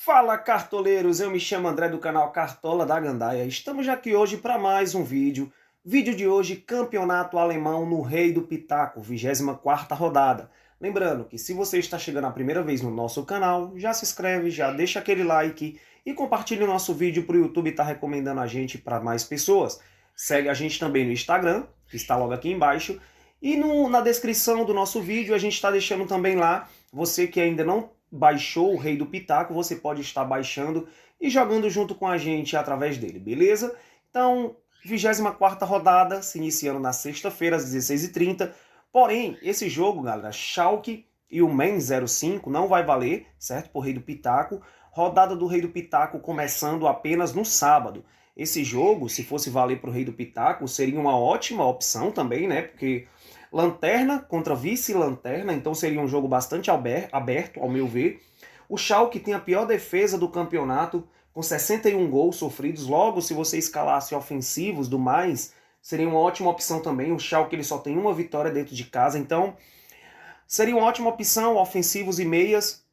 Fala, cartoleiros, eu me chamo André do canal Cartola da Gandaia. Estamos aqui hoje para mais um vídeo. Vídeo de hoje, Campeonato Alemão no Rei do Pitaco, 24ª rodada. Lembrando que se você está chegando a primeira vez no nosso canal, já se inscreve, já deixa aquele like e compartilha o nosso vídeo para o YouTube estar recomendando a gente para mais pessoas. Segue a gente também no Instagram, que está logo aqui embaixo. E na descrição do nosso vídeo a gente está deixando também lá, você que ainda não baixou o Rei do Pitaco, você pode estar baixando e jogando junto com a gente através dele, beleza? Então, 24ª rodada, se iniciando na sexta-feira, às 16h30. Porém, esse jogo, galera, Schalke e o Mainz 05 não vai valer, certo? Por Rei do Pitaco. Rodada do Rei do Pitaco começando apenas no sábado. Esse jogo, se fosse valer para o Rei do Pitaco, seria uma ótima opção também, né? Porque lanterna contra vice-lanterna, então seria um jogo bastante aberto, ao meu ver. O Schalke tem a pior defesa do campeonato, com 61 gols sofridos. Logo, se você escalasse ofensivos do mais, seria uma ótima opção também. O Schalke ele só tem uma vitória dentro de casa, então seria uma ótima opção, ofensivos e meias,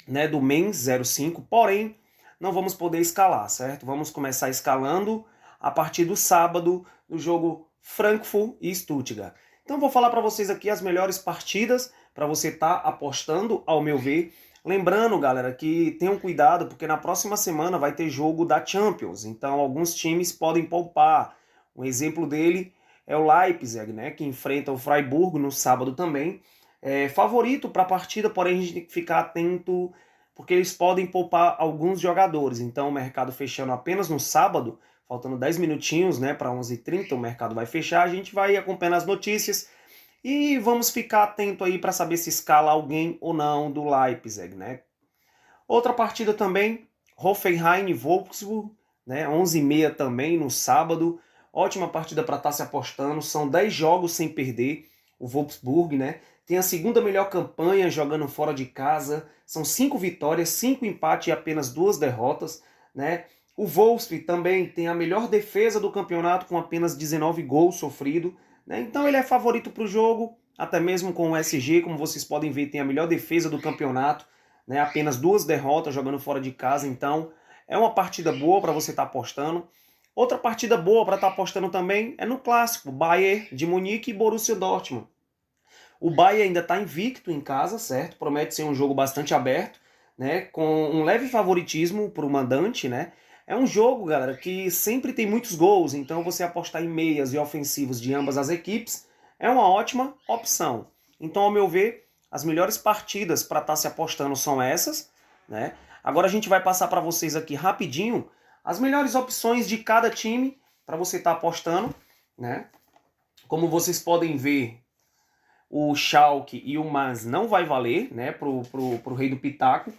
né, do Mainz 05, porém, não vamos poder escalar, certo? Vamos começar escalando a partir do sábado, no jogo Frankfurt e Stuttgart. Então vou falar para vocês aqui as melhores partidas para você estar apostando, ao meu ver. Lembrando, galera, que tenham cuidado, porque na próxima semana vai ter jogo da Champions, então alguns times podem poupar. Um exemplo dele é o Leipzig, né, que enfrenta o Freiburg no sábado também. Favorito para a partida, porém a gente tem que ficar atento, porque eles podem poupar alguns jogadores. Então o mercado fechando apenas no sábado, faltando 10 minutinhos, né, para 11h30 o mercado vai fechar, a gente vai acompanhando as notícias e vamos ficar atento aí para saber se escala alguém ou não do Leipzig, né. Outra partida também, Hoffenheim e Wolfsburg, né, 11h30 também no sábado, ótima partida para estar se apostando, são 10 jogos sem perder, o Wolfsburg, né, tem a segunda melhor campanha jogando fora de casa, são 5 vitórias, 5 empates e apenas 2 derrotas, né. O Wolfsburg também tem a melhor defesa do campeonato com apenas 19 gols sofridos, né, então ele é favorito para o jogo, até mesmo com o SG, como vocês podem ver, tem a melhor defesa do campeonato, né, apenas 2 derrotas jogando fora de casa, então é uma partida boa para você estar apostando. Outra partida boa para estar apostando também é no clássico, Bayern de Munique e Borussia Dortmund. O Bayern ainda está invicto em casa, certo? Promete ser um jogo bastante aberto, né? Com um leve favoritismo para o mandante, né? É um jogo, galera, que sempre tem muitos gols, então você apostar em meias e ofensivos de ambas as equipes é uma ótima opção. Então, ao meu ver, as melhores partidas para estar se apostando são essas, né? Agora a gente vai passar para vocês aqui rapidinho as melhores opções de cada time para você estar apostando, né? Como vocês podem ver, o Schalke e o Mainz não vai valer, né, pro Rei do Pitaco.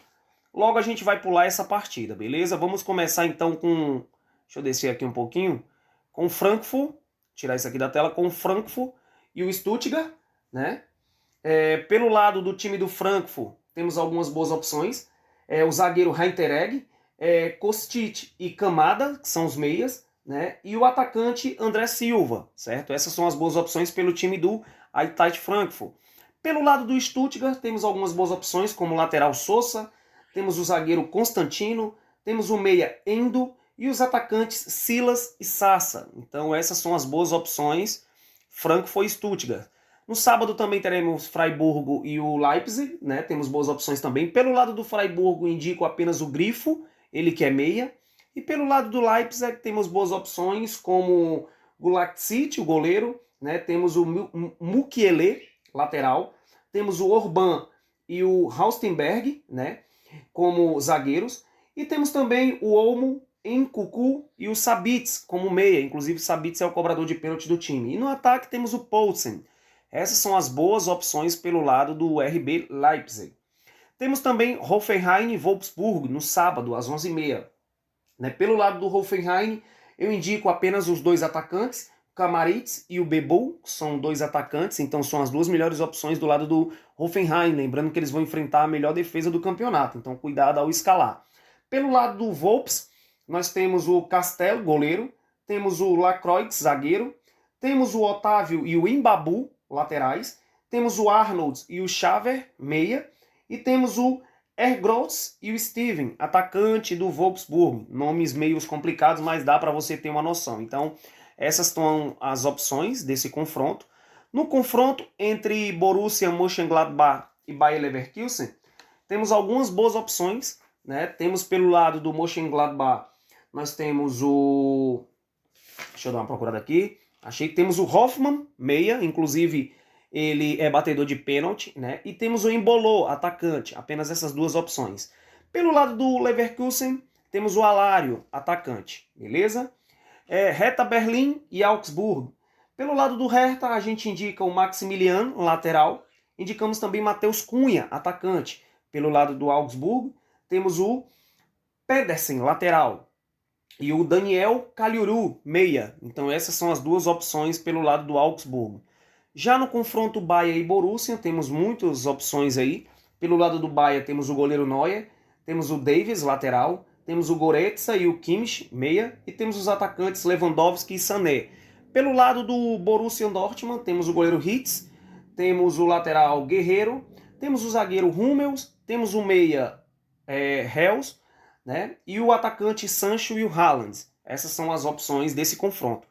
Logo a gente vai pular essa partida, beleza? Vamos começar então com, deixa eu descer aqui um pouquinho, com o Frankfurt, tirar isso aqui da tela, com o Frankfurt e o Stuttgart, né? Pelo lado do time do Frankfurt, temos algumas boas opções. O zagueiro Hinteregger, Kostic e Kamada, que são os meias, né? E o atacante André Silva, certo? Essas são as boas opções pelo time do Eintracht Frankfurt. Pelo lado do Stuttgart, temos algumas boas opções, como o lateral Sosa, temos o zagueiro Constantino, temos o meia Endo e os atacantes Silas e Sassa. Então essas são as boas opções, Frankfurt e Stuttgart. No sábado também teremos Freiburgo e o Leipzig, né? Temos boas opções também. Pelo lado do Freiburgo indico apenas o Grifo, ele que é meia. E pelo lado do Leipzig temos boas opções como Gulacic, o goleiro, né? Temos o Mukiele, lateral. Temos o Orban e o Haustenberg, né, como zagueiros. E temos também o Olmo, Nkunku e o Sabitz como meia. Inclusive o Sabitz é o cobrador de pênalti do time. E no ataque temos o Poulsen. Essas são as boas opções pelo lado do RB Leipzig. Temos também Hoffenheim e Wolfsburg no sábado, às 11h30. Né? Pelo lado do Hoffenheim, eu indico apenas os dois atacantes, o Kamaritz e o Bebou, que são dois atacantes, então são as duas melhores opções do lado do Hoffenheim. Lembrando que eles vão enfrentar a melhor defesa do campeonato, então cuidado ao escalar. Pelo lado do Wolfs, nós temos o Castell, goleiro, temos o Lacroix, zagueiro, temos o Otávio e o Imbabu, laterais, temos o Arnold e o Xaver, meia, e temos o Ergross e o Steven, atacante do Wolfsburg. Nomes meio complicados, mas dá para você ter uma noção. Então, essas são as opções desse confronto. No confronto entre Borussia Mönchengladbach e Bayer Leverkusen, temos algumas boas opções, né? Temos pelo lado do Mönchengladbach, nós temos o... Deixa eu dar uma procurada aqui. Achei que temos o Hoffmann, meia, inclusive ele é batedor de pênalti, né? E temos o Embolou, atacante, apenas essas duas opções. Pelo lado do Leverkusen, temos o Alário, atacante, beleza? Hertha Berlim e Augsburg. Pelo lado do Hertha, a gente indica o Maximilian, lateral. Indicamos também Matheus Cunha, atacante. Pelo lado do Augsburg, temos o Pedersen, lateral. E o Daniel Caliuru, meia. Então essas são as duas opções pelo lado do Augsburg. Já no confronto Bayer e Borussia, temos muitas opções aí. Pelo lado do Bayer temos o goleiro Neuer, temos o Davies, lateral, temos o Goretzka e o Kimmich, meia, e temos os atacantes Lewandowski e Sané. Pelo lado do Borussia Dortmund, temos o goleiro Hitz, temos o lateral Guerreiro, temos o zagueiro Hummels, temos o meia Hels, né, e o atacante Sancho e o Haaland. Essas são as opções desse confronto.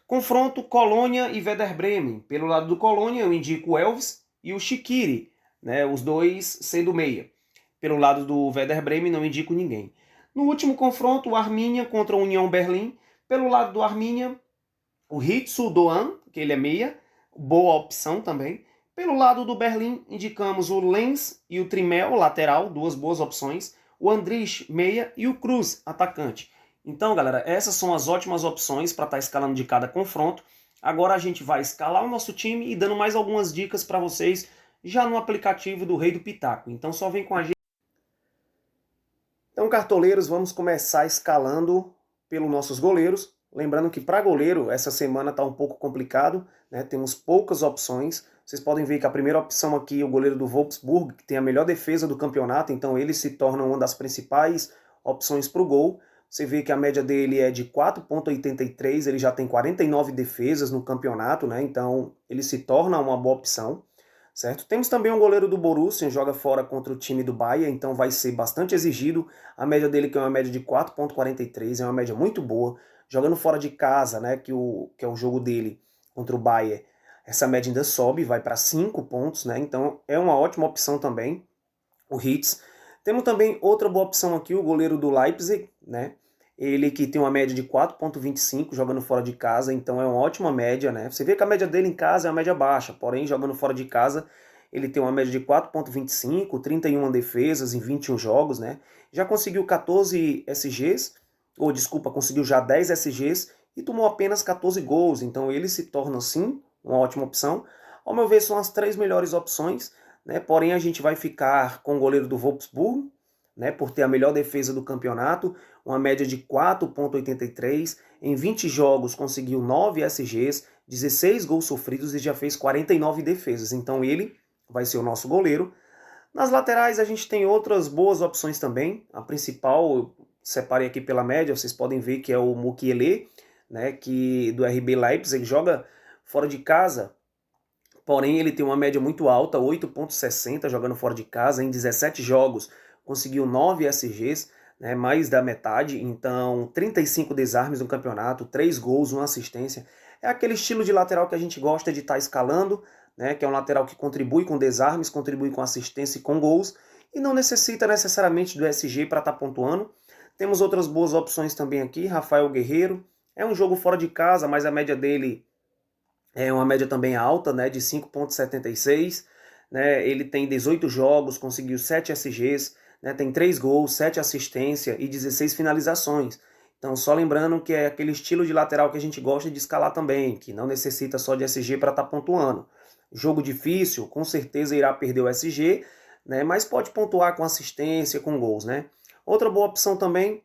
Confronto Colônia e Werder Bremen. Pelo lado do Colônia eu indico o Elves e o Shaqiri, né, os dois sendo meia. Pelo lado do Werder Bremen não indico ninguém. No último confronto, o Arminia contra o União Berlim. Pelo lado do Arminia, o Ritsu Doan, que ele é meia, boa opção também. Pelo lado do Berlim, indicamos o Lenz e o Trimel, lateral, duas boas opções. O Andrich, meia, e o Cruz, atacante. Então, galera, essas são as ótimas opções para estar escalando de cada confronto. Agora a gente vai escalar o nosso time e dando mais algumas dicas para vocês já no aplicativo do Rei do Pitaco. Então só vem com a gente. Então, cartoleiros, vamos começar escalando pelos nossos goleiros. Lembrando que para goleiro, essa semana está um pouco complicado, né? Temos poucas opções. Vocês podem ver que a primeira opção aqui é o goleiro do Wolfsburg, que tem a melhor defesa do campeonato, então ele se torna uma das principais opções para o gol. Você vê que a média dele é de 4,83, ele já tem 49 defesas no campeonato, né? Então ele se torna uma boa opção, certo? Temos também um goleiro do Borussia, joga fora contra o time do Bayern, então vai ser bastante exigido. A média dele que é uma média de 4,43, é uma média muito boa. Jogando fora de casa, né, que é o jogo dele contra o Bayern, essa média ainda sobe, vai para 5 pontos, né? Então é uma ótima opção também, o Hitz. Temos também outra boa opção aqui, o goleiro do Leipzig, né? Ele que tem uma média de 4,25 jogando fora de casa, então é uma ótima média, né? Você vê que a média dele em casa é uma média baixa, porém jogando fora de casa ele tem uma média de 4,25, 31 defesas em 21 jogos, né? Já conseguiu 14 SGs, ou desculpa, conseguiu já 10 SGs e tomou apenas 14 gols, então ele se torna sim uma ótima opção. Ao meu ver são as três melhores opções, né? Porém a gente vai ficar com o goleiro do Wolfsburg, né, por ter a melhor defesa do campeonato, uma média de 4,83, em 20 jogos conseguiu 9 SGs, 16 gols sofridos e já fez 49 defesas, então ele vai ser o nosso goleiro. Nas laterais a gente tem outras boas opções também, a principal, eu separei aqui pela média, vocês podem ver que é o Mukiele, né, que do RB Leipzig, ele joga fora de casa, porém ele tem uma média muito alta, 8,60 jogando fora de casa, em 17 jogos conseguiu 9 SGs, né, mais da metade, então 35 desarmes no campeonato, 3 gols, 1 assistência. É aquele estilo de lateral que a gente gosta de estar escalando, né, que é um lateral que contribui com desarmes, contribui com assistência e com gols, e não necessita necessariamente do SG para estar pontuando. Temos outras boas opções também aqui, Rafael Guerreiro, é um jogo fora de casa, mas a média dele é uma média também alta, né, de 5,76, né, ele tem 18 jogos, conseguiu 7 SGs, né, tem 3 gols, 7 assistências e 16 finalizações. Então, só lembrando que é aquele estilo de lateral que a gente gosta de escalar também, que não necessita só de SG para estar pontuando. Jogo difícil, com certeza irá perder o SG, né, mas pode pontuar com assistência, com gols, né. Outra boa opção também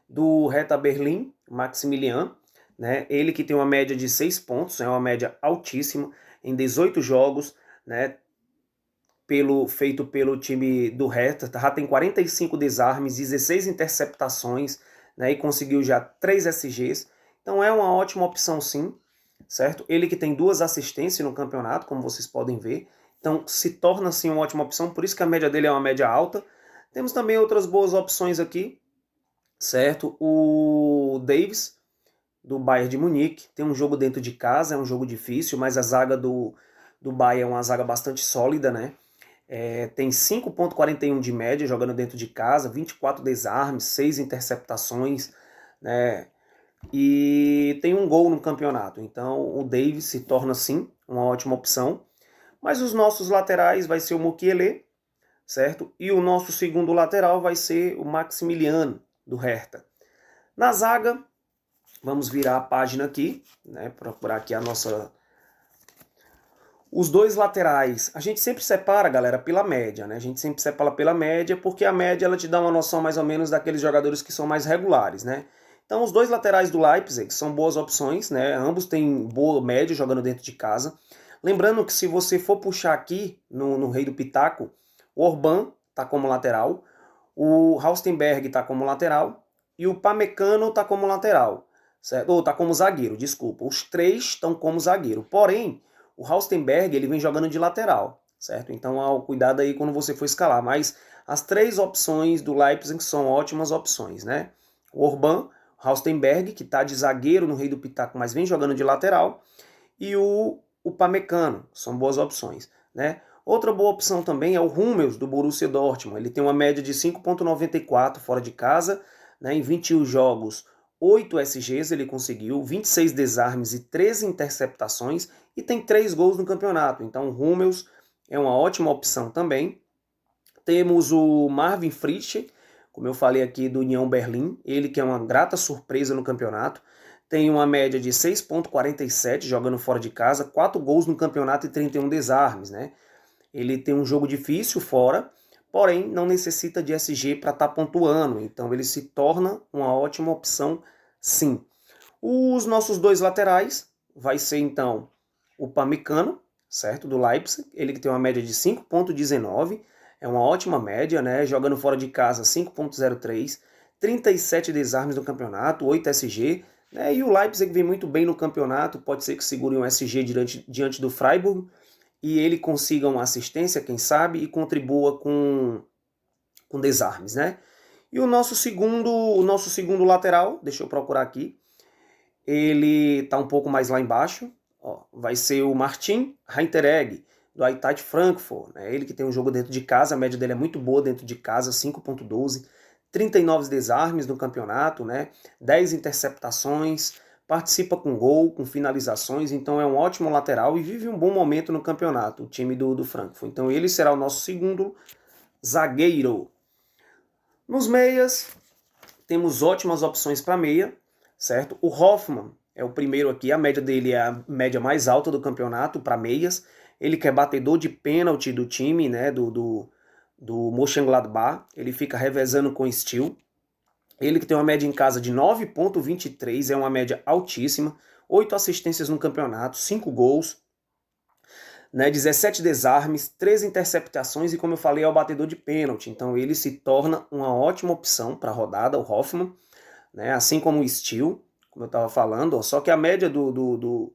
do Hertha Berlim, Maximilian, né, ele que tem uma média de 6 pontos, é uma média altíssima, em 18 jogos, né, feito pelo time do Hertha, já tem 45 desarmes, 16 interceptações, né, e conseguiu já 3 SGs, então é uma ótima opção sim, certo? Ele que tem 2 assistências no campeonato, como vocês podem ver, então se torna assim uma ótima opção, por isso que a média dele é uma média alta, Temos também outras boas opções aqui, certo? O Davis, do Bayern de Munique, tem um jogo dentro de casa, é um jogo difícil, mas a zaga do Bayern é uma zaga bastante sólida, né? Tem 5,41 de média jogando dentro de casa, 24 desarmes, 6 interceptações, né? E tem um gol no campeonato. Então o Davis se torna sim uma ótima opção. Mas os nossos laterais vai ser o Mukiele, certo? E o nosso segundo lateral vai ser o Maximiliano, do Hertha. Na zaga, vamos virar a página aqui, né? Procurar aqui a nossa... Os dois laterais, a gente sempre separa, galera, pela média, né? A gente sempre separa pela média, porque a média ela te dá uma noção mais ou menos daqueles jogadores que são mais regulares, né? Então os dois laterais do Leipzig são boas opções, né? Ambos têm boa média jogando dentro de casa. Lembrando que se você for puxar aqui no Rei do Pitaco, o Orban está como lateral, o Haustenberg está como lateral e o Pamecano está como lateral, certo? Ou está como zagueiro, desculpa. Os três estão como zagueiro. Porém, o Haustenberg ele vem jogando de lateral, certo? Então, cuidado aí quando você for escalar. Mas as três opções do Leipzig são ótimas opções, né? O Orban, o Haustenberg, que está de zagueiro no Rei do Pitaco, mas vem jogando de lateral, e o Pamecano, são boas opções, né? Outra boa opção também é o Hummels, do Borussia Dortmund. Ele tem uma média de 5,94 fora de casa, né? Em 21 jogos, 8 SGs ele conseguiu, 26 desarmes e 13 interceptações, e tem 3 gols no campeonato. Então o Hummels é uma ótima opção também. Temos o Marvin Frisch, como eu falei aqui, do União Berlim, ele que é uma grata surpresa no campeonato. Tem uma média de 6,47 jogando fora de casa, 4 gols no campeonato e 31 desarmes, né? Ele tem um jogo difícil fora, porém não necessita de SG para estar pontuando, então ele se torna uma ótima opção sim. Os nossos dois laterais vai ser então o Pamecano, certo, do Leipzig, ele que tem uma média de 5,19, é uma ótima média, né, jogando fora de casa 5,03, 37 desarmes no campeonato, 8 SG, né, e o Leipzig vem muito bem no campeonato, pode ser que segure um SG diante do Freiburg, e ele consiga uma assistência, quem sabe, e contribua com desarmes, né? E o nosso segundo lateral, deixa eu procurar aqui, ele tá um pouco mais lá embaixo, ó, vai ser o Martin Hinteregger, do Eintracht Frankfurt, né? Ele que tem um jogo dentro de casa, a média dele é muito boa dentro de casa, 5,12, 39 desarmes no campeonato, né? 10 interceptações, participa com gol, com finalizações, então é um ótimo lateral e vive um bom momento no campeonato, o time do Frankfurt. Então ele será o nosso segundo zagueiro. Nos meias, temos ótimas opções para meia, certo? O Hoffmann é o primeiro aqui, a média dele é a média mais alta do campeonato para meias. Ele que é batedor de pênalti do time, né, do Mönchengladbach. Ele fica revezando com o Steel. Ele que tem uma média em casa de 9,23, é uma média altíssima. 8 assistências no campeonato, 5 gols, né, 17 desarmes, 13 interceptações e, como eu falei, é o batedor de pênalti. Então ele se torna uma ótima opção para a rodada, o Hoffmann, né, assim como o Steel, como eu estava falando. Ó, só que a média do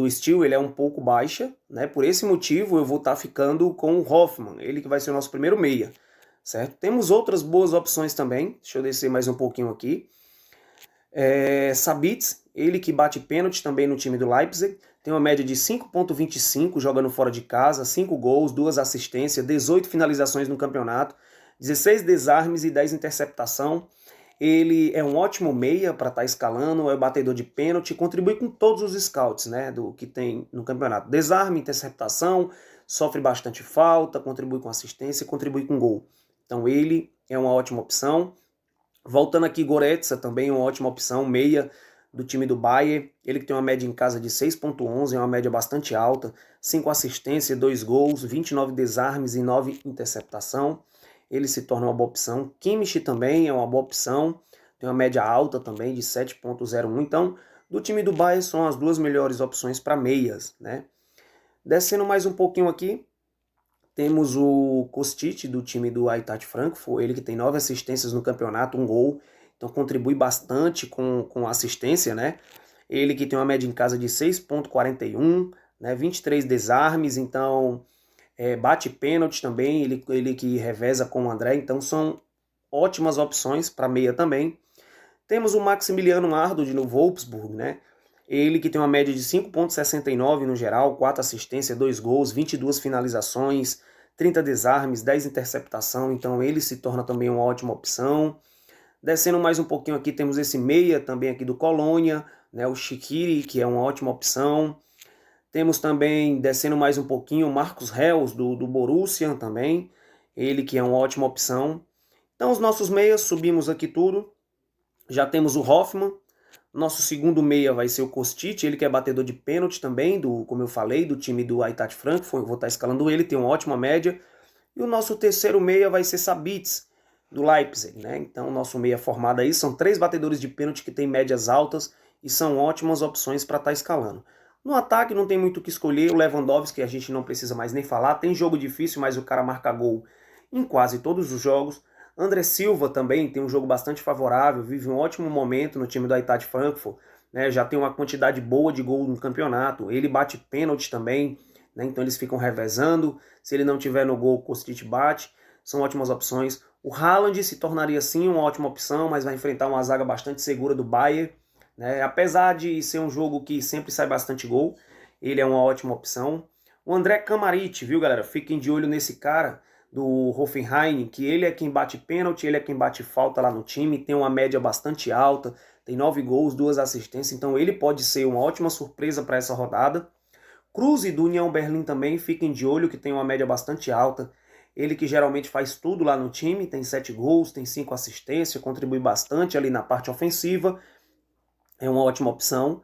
Steel ele é um pouco baixa, né? Por esse motivo eu vou estar ficando com o Hoffmann, ele que vai ser o nosso primeiro meia, certo? Temos outras boas opções também, deixa eu descer mais um pouquinho aqui. Sabitz, ele que bate pênalti também no time do Leipzig, tem uma média de 5,25 jogando fora de casa, 5 gols, 2 assistências, 18 finalizações no campeonato, 16 desarmes e 10 interceptação. Ele é um ótimo meia para estar escalando, é batedor de pênalti, contribui com todos os scouts, né, do que tem no campeonato. Desarme, interceptação, sofre bastante falta, contribui com assistência, contribui com gol. Então ele é uma ótima opção. Voltando aqui, Goretzka também é uma ótima opção, meia do time do Bayern. Ele que tem uma média em casa de 6,11, é uma média bastante alta. 5 assistências, 2 gols, 29 desarmes e 9 interceptação. Ele se torna uma boa opção. Kimmich também é uma boa opção, tem uma média alta também de 7,01. Então, do time do Bayern são as duas melhores opções para meias, né? Descendo mais um pouquinho aqui, temos o Kostic do time do Eintracht Frankfurt, ele que tem 9 assistências no campeonato, 1 gol, então contribui bastante com assistência, né? Ele que tem uma média em casa de 6,41, né? 23 desarmes, então bate pênalti também, ele que reveza com o André, então são ótimas opções para meia também. Temos o Maximiliano Arnold no Wolfsburg, né? Ele que tem uma média de 5,69 no geral, 4 assistências, 2 gols, 22 finalizações, 30 desarmes, 10 interceptação, então ele se torna também uma ótima opção. Descendo mais um pouquinho aqui, temos esse meia também aqui do Colônia, né, o Shaqiri, que é uma ótima opção. Temos também, descendo mais um pouquinho, o Marcos Reus do Borussia também, ele que é uma ótima opção. Então os nossos meias, subimos aqui tudo. Já temos o Hoffmann. Nosso segundo meia vai ser o Kostic, ele que é batedor de pênalti também, como eu falei, do time do Eintracht Frankfurt, vou estar escalando ele, tem uma ótima média. E o nosso terceiro meia vai ser Sabitzer, do Leipzig, né? Então o nosso meia formado aí são 3 batedores de pênalti que têm médias altas e são ótimas opções para estar escalando. No ataque não tem muito o que escolher, o Lewandowski a gente não precisa mais nem falar, tem jogo difícil, mas o cara marca gol em quase todos os jogos. André Silva também tem um jogo bastante favorável, vive um ótimo momento no time do Eintracht Frankfurt, né? Já tem uma quantidade boa de gol no campeonato, ele bate pênalti também, né? Então eles ficam revezando, se ele não tiver no gol, o Kostic bate, são ótimas opções. O Haaland se tornaria sim uma ótima opção, mas vai enfrentar uma zaga bastante segura do Bayern, né? Apesar de ser um jogo que sempre sai bastante gol, ele é uma ótima opção. O André Kramaric, viu galera, fiquem de olho nesse cara do Hoffenheim, que ele é quem bate pênalti, ele é quem bate falta lá no time, tem uma média bastante alta, tem 9 gols, 2 assistências, então ele pode ser uma ótima surpresa para essa rodada. Cruz do União Berlim também, fiquem de olho, que tem uma média bastante alta. Ele que geralmente faz tudo lá no time, tem 7 gols, tem 5 assistências, contribui bastante ali na parte ofensiva, é uma ótima opção.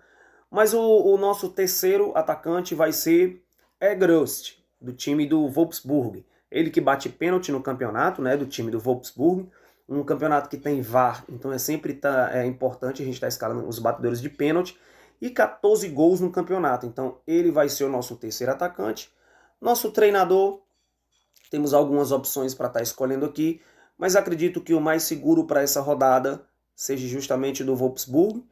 Mas o nosso terceiro atacante vai ser Egrust, do time do Wolfsburg. Ele que bate pênalti no campeonato, né, do time do Wolfsburg, um campeonato que tem VAR, então é sempre importante a gente estar escalando os batedores de pênalti, e 14 gols no campeonato, então ele vai ser o nosso terceiro atacante. Nosso treinador, temos algumas opções para estar escolhendo aqui, mas acredito que o mais seguro para essa rodada seja justamente do Wolfsburg,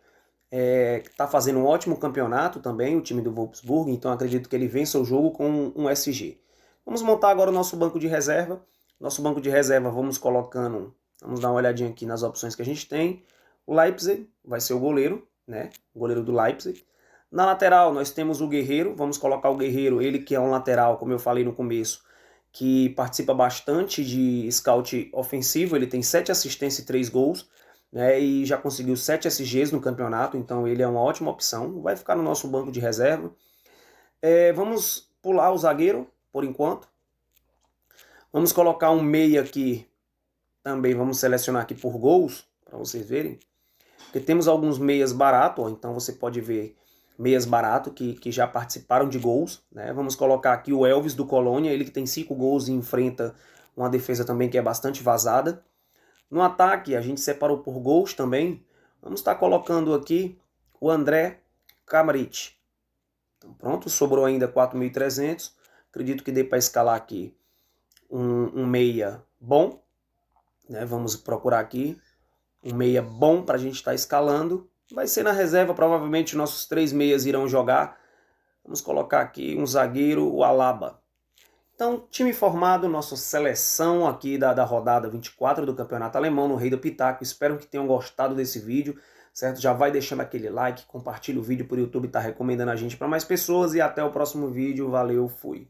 está fazendo um ótimo campeonato também, o time do Wolfsburg, então acredito que ele vença o jogo com um SG. Vamos montar agora o nosso banco de reserva. Nosso banco de reserva vamos colocando, vamos dar uma olhadinha aqui nas opções que a gente tem. O Leipzig vai ser o goleiro, né? O goleiro do Leipzig. Na lateral nós temos o Guerreiro, vamos colocar o Guerreiro, ele que é um lateral, como eu falei no começo, que participa bastante de scout ofensivo, ele tem 7 assistências e 3 gols, né, e já conseguiu 7 SGs no campeonato, então ele é uma ótima opção, vai ficar no nosso banco de reserva. Vamos pular o zagueiro, por enquanto. Vamos colocar um meia aqui, também vamos selecionar aqui por gols, para vocês verem, porque temos alguns meias baratos, então você pode ver meias baratos que já participaram de gols, né? Vamos colocar aqui o Elvis do Colônia, ele que tem 5 gols e enfrenta uma defesa também que é bastante vazada. No ataque, a gente separou por gols também. Vamos estar colocando aqui o André Kramaric. Então, pronto, sobrou ainda 4.300. Acredito que dê para escalar aqui um meia bom, né? Vamos procurar aqui um meia bom para a gente estar escalando. Vai ser na reserva, provavelmente nossos 3 meias irão jogar. Vamos colocar aqui um zagueiro, o Alaba. Então, time formado, nossa seleção aqui da rodada 24 do Campeonato Alemão no Rei do Pitaco. Espero que tenham gostado desse vídeo, certo? Já vai deixando aquele like, compartilha o vídeo por YouTube, tá recomendando a gente para mais pessoas e até o próximo vídeo. Valeu, fui!